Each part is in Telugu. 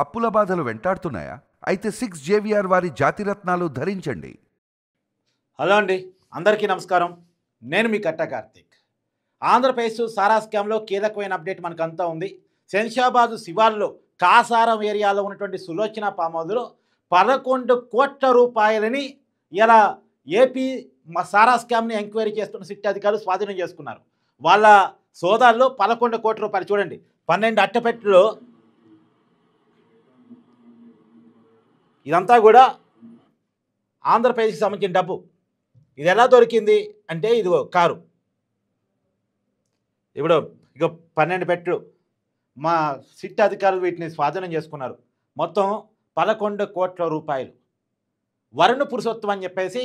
అప్పుల బాధలు వెంటాడుతున్నాయా? అయితే 6 జేవిఆర్ వారి జాతిరత్నాలు ధరించండి. హలో అండి, అందరికీ నమస్కారం. నేను మీ కట్టా కార్తీక్. ఆంధ్రప్రదేశ్ సారా స్కామ్లో కీలకమైన అప్డేట్ మనకంతా ఉంది. శంషాబాద్ శివార్లో కాసారం ఏరియాలో ఉన్నటువంటి సులోచన పామౌదులో 11 కోట్ల రూపాయలని ఇలా ఏపీ సారా స్కామ్ని ఎంక్వైరీ చేస్తున్న సిట్ అధికారులు స్వాధీనం చేసుకున్నారు. వాళ్ళ సోదాల్లో 11 కోట్ల రూపాయలు చూడండి, 12 అట్టపెట్టెలో ఇదంతా కూడా ఆంధ్రప్రదేశ్కి సంబంధించిన డబ్బు. ఇది ఎలా దొరికింది అంటే, ఇదిగో కారు, ఇప్పుడు ఇక 12 పెట్టెలు మా సిట్ అధికారులు వీటిని స్వాధీనం చేసుకున్నారు. మొత్తం 11 కోట్ల రూపాయలు. వరుణ్ పురుషోత్తం అని చెప్పేసి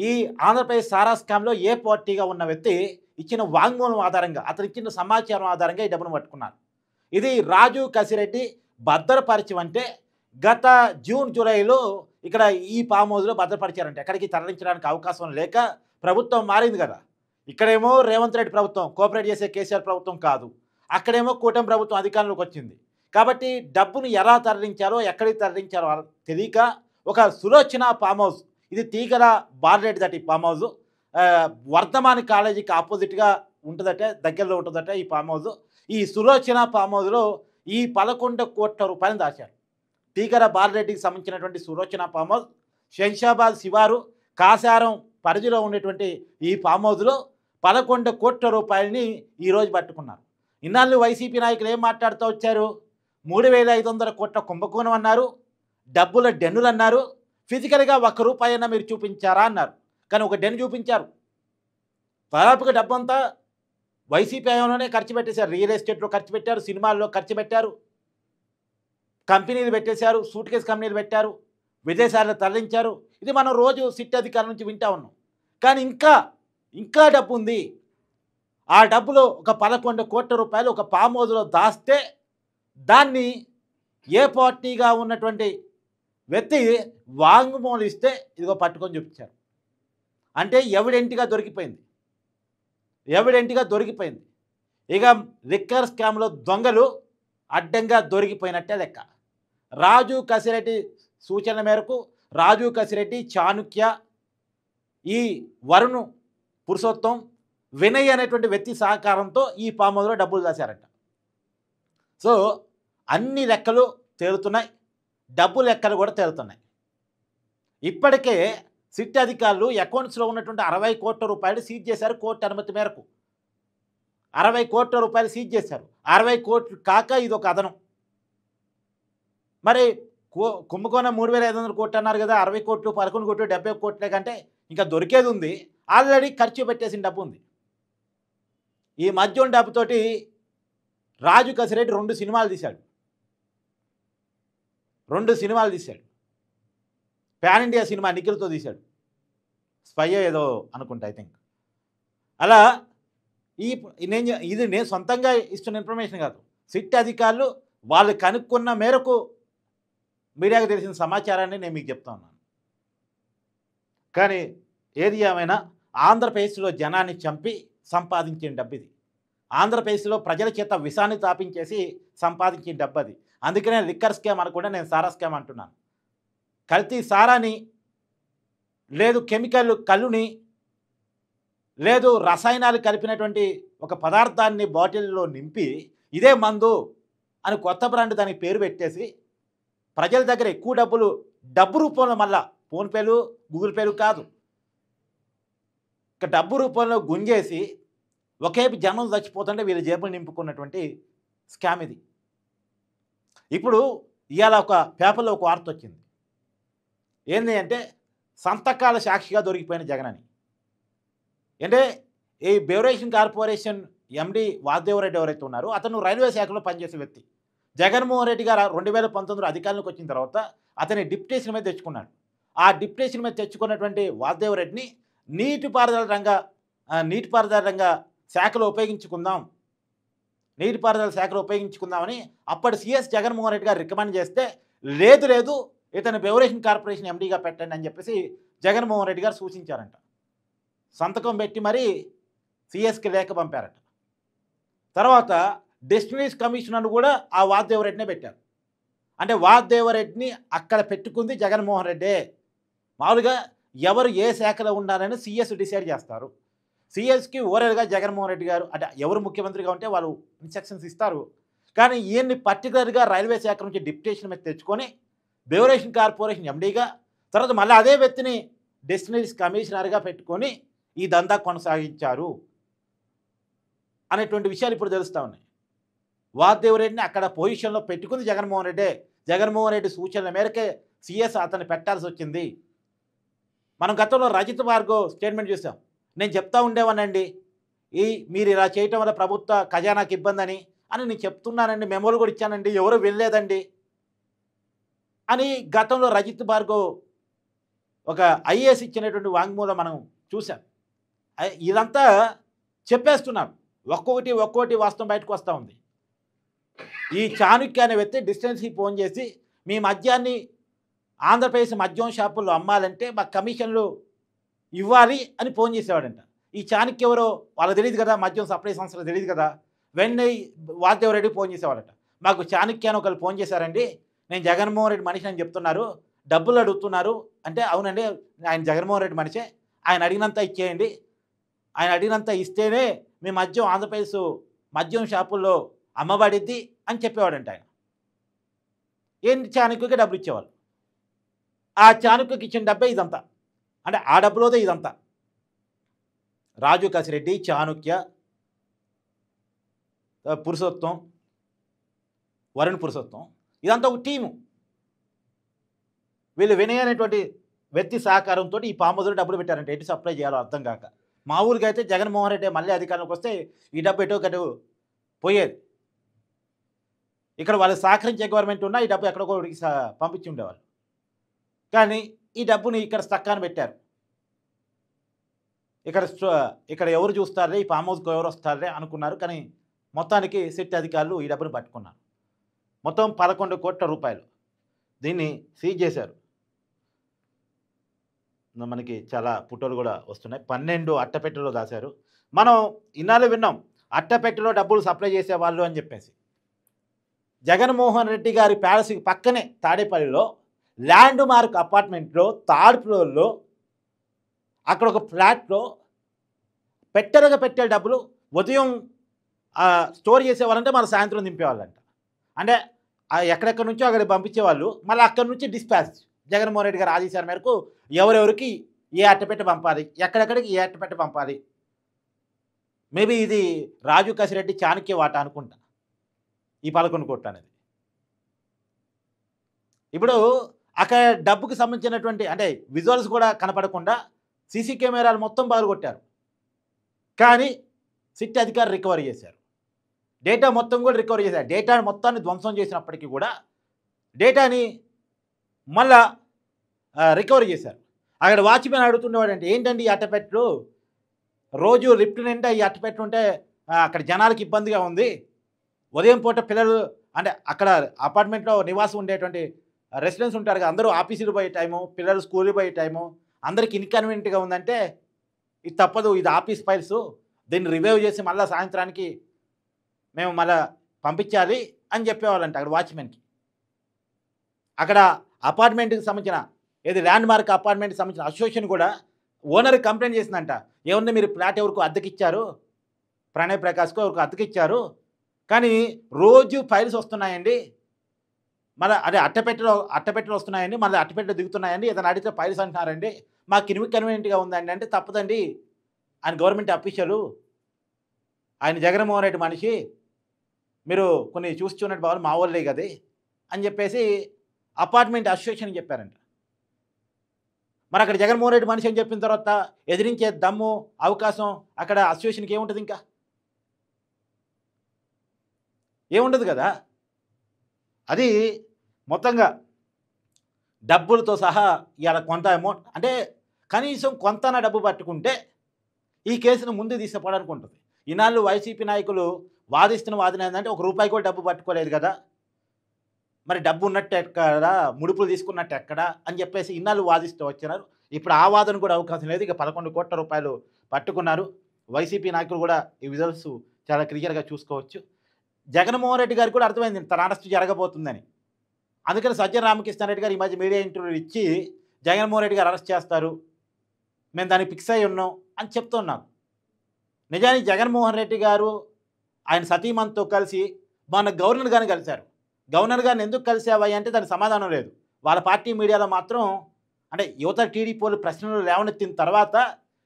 ఈ ఆంధ్రప్రదేశ్ సారా స్కామ్లో ఏ పార్టీగా ఉన్న వ్యక్తి ఇచ్చిన వాంగ్మూలం ఆధారంగా, అతను ఇచ్చిన సమాచారం ఆధారంగా ఈ డబ్బును పట్టుకున్నారు. ఇది రాజు కసిరెడ్డి భద్రపరిచయం అంటే గత జూన్ జూలైలో ఇక్కడ ఈ ఫామ్ హౌస్లో భద్రపరిచారంటే ఎక్కడికి తరలించడానికి అవకాశం లేక ప్రభుత్వం మారింది కదా. ఇక్కడేమో రేవంత్ రెడ్డి ప్రభుత్వం, కోఆపరేట్ చేసే కేసీఆర్ ప్రభుత్వం కాదు, అక్కడేమో కూటమి ప్రభుత్వం అధికారంలోకి వచ్చింది. కాబట్టి డబ్బును ఎలా తరలించారో ఎక్కడికి తరలించారో తెలియక ఒక సులోచన ఫామ్ హౌస్, ఇది తీగల బార్రెడ్డి దట్ ఈ ఫామ్ హౌస్ వర్ధమాన్ కాలేజీకి ఆపోజిట్గా ఉంటుందట, దగ్గరలో ఉంటుందట ఈ ఫామ్ హౌస్. ఈ సులోచన ఫామ్ హౌస్లో ఈ 11 కోట్ల రూపాయలు దాచారు. తీగల బార్రెడ్డికి సంబంధించినటువంటి సులోచన ఫామ్ హౌస్ శంషాబాద్ శివారు కాసారం పరిధిలో ఉండేటువంటి ఈ ఫామ్ హౌస్లో 11 కోట్ల రూపాయలని ఈరోజు పట్టుకున్నారు. ఇన్నాళ్ళు వైసీపీ నాయకులు ఏం మాట్లాడుతూ వచ్చారు? 3,500 కోట్ల కుంభకోణం అన్నారు, డబ్బుల డెన్నులు అన్నారు, ఫిజికల్గా 1 రూపాయి అయినా మీరు చూపించారా అన్నారు. కానీ ఒక డెన్ చూపించారు. దాదాపుగా డబ్బంతా వైసీపీ హయాంలోనే ఖర్చు పెట్టేశారు. రియల్ ఎస్టేట్లో ఖర్చు పెట్టారు, సినిమాల్లో ఖర్చు పెట్టారు, కంపెనీలు పెట్టేశారు, సూట్ కేసు కంపెనీలు పెట్టారు, విదేశాల్లో తరలించారు. ఇది మనం రోజు సిట్ అధికారుల నుంచి వింటా ఉన్నాం. కానీ ఇంకా డబ్బు ఉంది. ఆ డబ్బులో ఒక 11 కోట్ల రూపాయలు ఒక ఫామ్ హౌస్లో దాస్తే దాన్ని ఏ పార్టీగా ఉన్నటువంటి వ్యక్తి వాంగ్మూలం ఇస్తే ఇదిగో పట్టుకొని చూపించారు. అంటే ఎవిడెంట్గా దొరికిపోయింది. ఇక లిక్కర్ స్కామ్లో దొంగలు అడ్డంగా దొరికిపోయినట్టే లెక్క. రాజు కసిరెడ్డి సూచనల మేరకు రాజు కసిరెడ్డి, చాణుక్య, ఈ వరుణ్ పురుషోత్తం, వినయ్ అనేటువంటి వ్యక్తి సహకారంతో ఈ ఫామ్ హౌస్లో డబ్బులు దాచారంట. సో అన్ని లెక్కలు తేలుతున్నాయి, డబ్బు లెక్కలు కూడా తేలుతున్నాయి. ఇప్పటికే సిట్ అధికారులు అకౌంట్స్లో ఉన్నటువంటి 60 కోట్ల రూపాయలు సీజ్ చేశారు. కోర్టు అనుమతి మేరకు 60 కోట్ల రూపాయలు సీజ్ చేశారు. 60 కోట్లు కాక ఇది ఒక అదనం. మరి కుంభకోణం 3,500 కోట్లు అన్నారు కదా, 60 కోట్లు, 11 కోట్లు, 70 కోట్లే కంటే ఇంకా దొరికేది ఉంది. ఆల్రెడీ ఖర్చు పెట్టేసిన డబ్బు ఉంది. ఈ మధ్యం డబ్బుతోటి రాజు కసిరెడ్డి 2 సినిమాలు తీశాడు. పాన్ ఇండియా సినిమా నిఖిల్తో తీశాడు. స్పై ఏదో అనుకుంటా, ఐ థింక్. అలా ఇది నేను సొంతంగా ఇస్తున్న ఇన్ఫర్మేషన్ కాదు. సిట్ అధికారులు వాళ్ళు కనుక్కున్న మేరకు మీడియాకు తెలిసిన సమాచారాన్ని నేను మీకు చెప్తా ఉన్నాను. కానీ ఏది ఏమైనా ఆంధ్రప్రదేశ్లో జనాన్ని చంపి సంపాదించిన డబ్బు ఇది. ఆంధ్రప్రదేశ్లో ప్రజల చేత విషాన్ని తాపించేసి సంపాదించిన డబ్బు అది. అందుకనే లిక్కర్ స్కామ్ అనకుండా నేను సారా స్కామ్ అంటున్నాను. కల్తీ సారాని, లేదు కెమికల్ కళ్ళుని, లేదు రసాయనాలు కలిపినటువంటి ఒక పదార్థాన్ని బాటిల్లో నింపి ఇదే మందు అని కొత్త బ్రాండ్ దానికి పేరు పెట్టేసి ప్రజల దగ్గర ఎక్కువ డబ్బు రూపంలో, మళ్ళా ఫోన్పేలు, గూగుల్ పేలు కాదు, ఇక డబ్బు రూపంలో గుంజేసి ఒకేపు జనం చచ్చిపోతుంటే వీళ్ళ జేబులు నింపుకున్నటువంటి స్కామ్ ఇది. ఇప్పుడు ఇవాళ ఒక పేపర్లో ఒక వార్త వచ్చింది. ఏంది అంటే, సంతకాల సాక్షిగా దొరికిపోయిన జగన్ అని. అంటే ఈ బెవరేషన్ కార్పొరేషన్ ఎండి వాసుదేవరెడ్డి ఎవరైతే ఉన్నారో అతను రైల్వే శాఖలో పనిచేసే వ్యక్తి. జగన్మోహన్ రెడ్డి గారు 2019లో అధికారంలోకి వచ్చిన తర్వాత అతని డిప్యుటేషన్ మీద తెచ్చుకున్నాడు. ఆ డిప్యుటేషన్ మీద తెచ్చుకున్నటువంటి వాసుదేవరెడ్డిని నీటిపారుదల రంగ శాఖలో ఉపయోగించుకుందామని అప్పటి సీఎస్ జగన్మోహన్ రెడ్డి గారు రికమెండ్ చేస్తే, లేదు ఇతను బెవరేషన్ కార్పొరేషన్ ఎండీగా పెట్టండి అని చెప్పేసి జగన్మోహన్ రెడ్డి గారు సూచించారంట. సంతకం పెట్టి మరీ సీఎస్కి లేఖ పంపారట. తర్వాత డెస్టినీస్ కమిషనర్ కూడా ఆ వాసుదేవరెడ్డినే పెట్టారు. అంటే వాసుదేవరెడ్డిని అక్కడ పెట్టుకుంది జగన్మోహన్ రెడ్డే. మామూలుగా ఎవరు ఏ శాఖలో ఉండాలని సీఎస్ డిసైడ్ చేస్తారు. సీఎస్కి ఓవరాల్గా జగన్మోహన్ రెడ్డి గారు అంటే ఎవరు ముఖ్యమంత్రిగా ఉంటే వాళ్ళు ఇన్స్ట్రక్షన్స్ ఇస్తారు. కానీ ఈయన్ని పర్టికులర్గా రైల్వే శాఖ నుంచి డిప్యుటేషన్ మీద తెచ్చుకొని బెవరేషన్ కార్పొరేషన్ ఎండీగా, తర్వాత మళ్ళీ అదే వ్యక్తిని డెస్టినరీస్ కమిషనర్గా పెట్టుకొని ఈ దందా కొనసాగించారు అనేటువంటి విషయాలు ఇప్పుడు తెలుస్తూ ఉన్నాయి. వాసుదేవరెడ్డిని అక్కడ పొజిషన్లో పెట్టుకుంది జగన్మోహన్ రెడ్డే. జగన్మోహన్ రెడ్డి సూచనల మేరకే సీఎస్ అతన్ని పెట్టాల్సి వచ్చింది. మనం గతంలో రజిత్ భార్గవ్ స్టేట్మెంట్ చూసాం. నేను చెప్తా ఉండేవానండి, మీరు ఇలా చేయటం వల్ల ప్రభుత్వ ఖజానాకి ఇబ్బంది అని నేను చెప్తున్నానండి, మెమోలు కూడా ఇచ్చానండి, ఎవరు వెళ్ళలేదండి అని గతంలో రజిత్ భార్గవ్ ఒక ఐఏఎస్ ఇచ్చినటువంటి వాంగ్మూలం మనం చూసాం. ఇదంతా చెప్పేస్తున్నాం, ఒక్కొక్కటి వాస్తవం బయటకు వస్తూ ఉంది. ఈ చాణుక్య అనే వ్యక్తి డిస్టెన్స్కి ఫోన్ చేసి మీ మద్యాన్ని ఆంధ్రప్రదేశ్ మద్యం షాపుల్లో అమ్మాలంటే మాకు కమిషన్లు ఇవ్వాలి అని ఫోన్ చేసేవాడంట. ఈ చాణుక్య ఎవరో వాళ్ళకి తెలియదు కదా, మద్యం సప్లై సంస్థలు తెలియదు కదా. వెంటనే వాసుదేవరెడ్డి ఫోన్ చేసేవాడట. మాకు చాణుక్య అని ఒకరు ఫోన్ చేశారండి, నేను జగన్మోహన్ రెడ్డి మనిషి అని చెప్తున్నారు, డబ్బులు అడుగుతున్నారు అంటే, అవునండి ఆయన జగన్మోహన్ రెడ్డి మనిషే, ఆయన అడిగినంత ఇచ్చేయండి, ఆయన అడిగినంత ఇస్తేనే మీ మద్యం ఆంధ్రప్రదేశ్ మద్యం షాపుల్లో అమ్మబడిద్ది అని చెప్పేవాడంట ఆయన. ఏంటి చాణుక్యకి డబ్బులు ఇచ్చేవాళ్ళు. ఆ చాణుక్యకి ఇచ్చిన డబ్బే ఇదంతా, అంటే ఆ డబ్బులోదే ఇదంతా. రాజు కసిరెడ్డి, చాణుక్య, పురుషోత్తం, వరుణ్ పురుషోత్తం, ఇదంతా ఒక టీము. వీళ్ళు వినయ్ అనేటువంటి వ్యక్తి సహకారంతో ఈ పాముదులు డబ్బులు పెట్టారంటే ఎటు సప్లై చేయాలో అర్థం కాక. మా ఊరికి అయితే జగన్మోహన్ రెడ్డి మళ్ళీ అధికారంలోకి వస్తే ఈ డబ్బు ఎటో కటు పోయేది. ఇక్కడ వాళ్ళు సహకరించే గవర్నమెంట్ ఉన్నా ఈ డబ్బు ఎక్కడికో పంపించి ఉండేవాళ్ళు. కానీ ఈ డబ్బుని ఇక్కడ స్తక్కాన పెట్టారు. ఇక్కడ ఎవరు చూస్తారే, ఈ ఫామ్ హౌస్కి ఎవరు వస్తారే అనుకున్నారు. కానీ మొత్తానికి సిట్ అధికారులు ఈ డబ్బును పట్టుకున్నారు. మొత్తం 11 కోట్ల రూపాయలు దీన్ని సీజ్ చేశారు. మనకి చాలా ఫోటోలు కూడా వస్తున్నాయి. 12 అట్టపెట్టెలో దాశారు. మనం ఇన్నాళ్ళు విన్నాం అట్టపెట్టెలో డబ్బులు సప్లై చేసేవాళ్ళు అని చెప్పేసి. జగన్మోహన్ రెడ్డి గారి ప్యాలెస్కి పక్కనే తాడేపల్లిలో ల్యాండ్ మార్క్ అపార్ట్మెంట్లో థర్డ్ ఫ్లోర్లో అక్కడ ఒక ఫ్లాట్లో పెట్టెలుగా పెట్టే డబ్బులు ఉదయం స్టోర్ చేసేవాళ్ళంటే మన సాయంత్రం దింపేవాళ్ళంట. అంటే ఎక్కడెక్కడి నుంచో అక్కడికి పంపించేవాళ్ళు, మళ్ళీ అక్కడి నుంచి డిస్పాచ్ జగన్మోహన్ రెడ్డి గారు ఆదేశాల మేరకు ఎవరెవరికి ఏ అట్టపెట్ట పంపాలి, ఎక్కడెక్కడికి ఏ అట్టపెట్ట పంపాలి. మేబీ ఇది రాజు కసిరెడ్డి చాణుక్య వాటా అనుకుంటా ఈ 11 కోట్లు అనేది. ఇప్పుడు అక్కడ డబ్బుకి సంబంధించినటువంటి అంటే విజువల్స్ కూడా కనపడకుండా సీసీ కెమెరాలు మొత్తం బాగుకొట్టారు. కానీ సిట్ అధికారులు రికవరీ చేశారు. డేటా మొత్తం కూడా రికవరీ చేశారు. డేటాని మొత్తాన్ని ధ్వంసం చేసినప్పటికీ కూడా డేటాని మళ్ళా రికవరీ చేశారు. అక్కడ వాచ్మెన్ అడుగుతుండేవాడు అంటే, ఏంటండి ఈ అట్టపెట్టలు రోజు లిఫ్ట్ నిండా ఈ అట్టపెట్టలు ఉంటే అక్కడ జనాలకు ఇబ్బందిగా ఉంది, ఉదయం పూట పిల్లలు అంటే అక్కడ అపార్ట్మెంట్లో నివాసం ఉండేటువంటి రెసిడెన్స్ ఉంటారు కదా, అందరూ ఆఫీసులు పోయే టైము, పిల్లలు స్కూల్కి పోయే టైము, అందరికి ఇన్కన్వీనియంట్గా ఉందంటే ఇది తప్పదు, ఇది ఆఫీస్ ఫైల్స్, దీన్ని రివైవ్ చేసి మళ్ళీ సాయంత్రానికి మేము మళ్ళీ పంపించాలి అని చెప్పేవాళ్ళంట అక్కడ వాచ్మెన్కి. అక్కడ అపార్ట్మెంట్కి సంబంధించిన ఏది ల్యాండ్ మార్క్ అపార్ట్మెంట్కి సంబంధించిన అసోసియేషన్ కూడా ఓనర్కి కంప్లైంట్ చేసిందంట. ఏమన్నా మీరు ఫ్లాట్ ఎవరికి అద్దెకిచ్చారు, ప్రణయ్ ప్రకాష్కు ఎవరికి అద్దెకిచ్చారు, కానీ రోజు ఫైల్స్ వస్తున్నాయండి, మళ్ళీ అదే అట్టపెట్టెలు వస్తున్నాయండి, మళ్ళీ అట్టపెట్టెలు దిగుతున్నాయండి, ఏదైనా అడిగితే ఫైల్స్ అంటున్నారండి, మాకు ఇన్కన్వీనియంట్గా ఉందండి అంటే తప్పదండి, ఆయన గవర్నమెంట్ అఫీషియలు, ఆయన జగన్మోహన్ రెడ్డి మనిషి, మీరు కొన్ని చూస్తున్నట్టు బాగా మా వాళ్ళే కదా అని చెప్పేసి అపార్ట్మెంట్ అసోసియేషన్ చెప్పారంట. మరి అక్కడ జగన్మోహన్ రెడ్డి మనిషి అని చెప్పిన తర్వాత ఎదిరించే దమ్ము అవకాశం అక్కడ అసోసియేషన్కి ఏముంటుంది, ఇంకా ఏముండదు కదా. అది మొత్తంగా డబ్బులతో సహా ఇవాళ కొంత అమౌంట్ అంటే కనీసం కొంత డబ్బు పట్టుకుంటే ఈ కేసును ముందు తీసుకుపోవడానికి ఉంటుంది. ఈనాళ్ళు వైసీపీ నాయకులు వాదిస్తున్న వాదన ఏంటంటే ఒక రూపాయి కూడా డబ్బు పట్టుకోలేదు కదా, మరి డబ్బు ఉన్నట్టు ఎక్కడా, ముడుపులు తీసుకున్నట్టు ఎక్కడా అని చెప్పేసి ఇన్నాళ్ళు వాదిస్తూ వచ్చినారు. ఇప్పుడు ఆ వాదన కూడా అవకాశం లేదు. ఇక 11 కోట్ల రూపాయలు పట్టుకున్నారు. వైసీపీ నాయకులు కూడా ఈ విజువల్స్ చాలా క్లియర్గా చూసుకోవచ్చు. జగన్మోహన్ రెడ్డి గారికి కూడా అర్థమైంది తన అరెస్ట్ జరగబోతుందని. అందుకని సజ్జన రామకృష్ణారెడ్డి గారు ఈ మధ్య మీడియా ఇంటర్వ్యూ ఇచ్చి జగన్మోహన్ రెడ్డి గారు అరెస్ట్ చేస్తారు, మేము దానికి ఫిక్స్ అయి ఉన్నాం అని చెప్తున్నాను. నిజానికి జగన్మోహన్ రెడ్డి గారు ఆయన సతీమణితో కలిసి మొన్న గవర్నర్ గారిని కలిశారు. గవర్నర్ గారిని ఎందుకు కలిసావా అంటే దానికి సమాధానం లేదు. వాళ్ళ పార్టీ మీడియాలో మాత్రం అంటే యువత టీడీపీ వాళ్ళు ప్రశ్నలు లేవనెత్తిన తర్వాత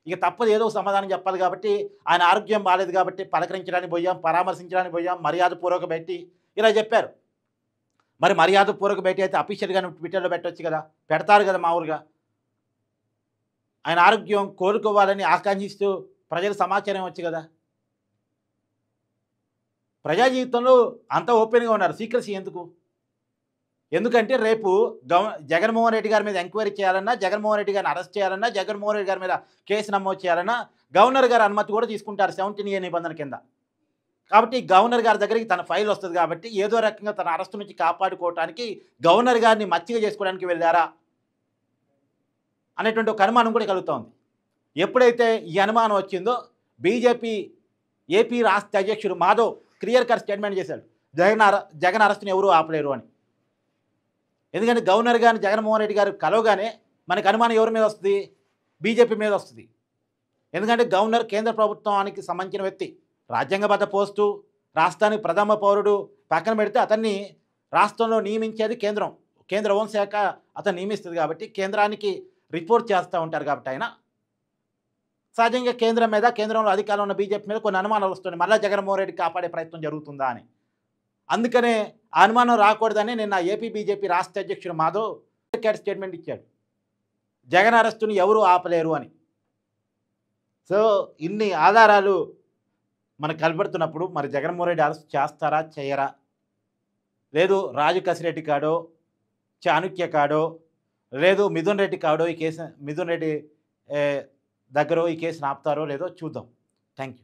ఇక తప్పదు ఏదో ఒక సమాధానం చెప్పాలి కాబట్టి ఆయన ఆరోగ్యం బాగాలేదు కాబట్టి పలకరించడానికి పోయాం, పరామర్శించడానికి పోయాం, మర్యాదపూర్వక భేటీ ఇలా చెప్పారు. మరి మర్యాదపూర్వక భేటీ అయితే అఫీషియల్గానే ట్విట్టర్లో పెట్టవచ్చు కదా, పెడతారు కదా మామూలుగా. ఆయన ఆరోగ్యం కోలుకోవాలని ఆకాంక్షిస్తూ ప్రజలకు సమాచారం ఇవ్వచ్చు కదా. ప్రజా జీవితంలో అంత ఓపెన్గా ఉన్నారు, సీక్రసీ ఎందుకు? ఎందుకంటే రేపు జగన్మోహన్ రెడ్డి గారి మీద ఎంక్వైరీ చేయాలన్నా, జగన్మోహన్ రెడ్డి గారిని అరెస్ట్ చేయాలన్నా, జగన్మోహన్ రెడ్డి గారి మీద కేసు నమోదు చేయాలన్నా గవర్నర్ గారి అనుమతి కూడా తీసుకుంటారు 17A నిబంధన కింద. కాబట్టి గవర్నర్ గారి దగ్గరికి తన ఫైల్ వస్తుంది కాబట్టి ఏదో రకంగా తన అరెస్టు నుంచి కాపాడుకోవడానికి గవర్నర్ గారిని మచ్చిక చేసుకోవడానికి వెళ్ళారా అనేటువంటి ఒక అనుమానం కూడా కలుగుతోంది. ఎప్పుడైతే ఈ అనుమానం వచ్చిందో బీజేపీ ఏపీ రాష్ట్ర అధ్యక్షుడు మాధవ్ క్లియర్ కట్ స్టేట్మెంట్ చేశాడు, జగన్ అరెస్టుని ఎవరూ ఆపలేరు అని. ఎందుకంటే గవర్నర్ గారిని జగన్మోహన్ రెడ్డి గారు కలవగానే మనకు అనుమానం ఎవరి మీద వస్తుంది? బీజేపీ మీద వస్తుంది. ఎందుకంటే గవర్నర్ కేంద్ర ప్రభుత్వానికి సంబంధించిన వ్యక్తి, రాజ్యాంగబద్ధ పోస్టు, రాష్ట్రానికి ప్రథమ పౌరుడు పక్కన పెడితే అతన్ని రాష్ట్రంలో నియమించేది కేంద్రం, కేంద్ర హోంశాఖ అతను నియమిస్తుంది కాబట్టి కేంద్రానికి రిపోర్ట్ చేస్తూ ఉంటారు. కాబట్టి ఆయన సహజంగా కేంద్రం మీద, కేంద్రంలో అధికారంలో ఉన్న బీజేపీ మీద కొన్ని అనుమానాలు వస్తున్నాయి, మళ్ళీ జగన్మోహన్ రెడ్డి కాపాడే ప్రయత్నం జరుగుతుందా అని. అందుకనే ఆ అనుమానం రాకూడదని నిన్న ఏపీ బీజేపీ రాష్ట్ర అధ్యక్షుడు మాధవ్ స్టేట్మెంట్ ఇచ్చాడు, జగన్ అరెస్టుని ఎవరూ ఆపలేరు అని. సో ఇన్ని ఆధారాలు మనకు కనబడుతున్నప్పుడు మరి జగన్మోహన్ రెడ్డి అరెస్ట్ చేస్తారా చేయరా, లేదు రాజు కసిరెడ్డి కాడో, చాణుక్య కాడో, లేదు మిథున్ రెడ్డి కాడో ఈ కేసు, మిథున్ రెడ్డి దగ్గర ఈ కేసును ఆపుతారో లేదో చూద్దాం. Thank you.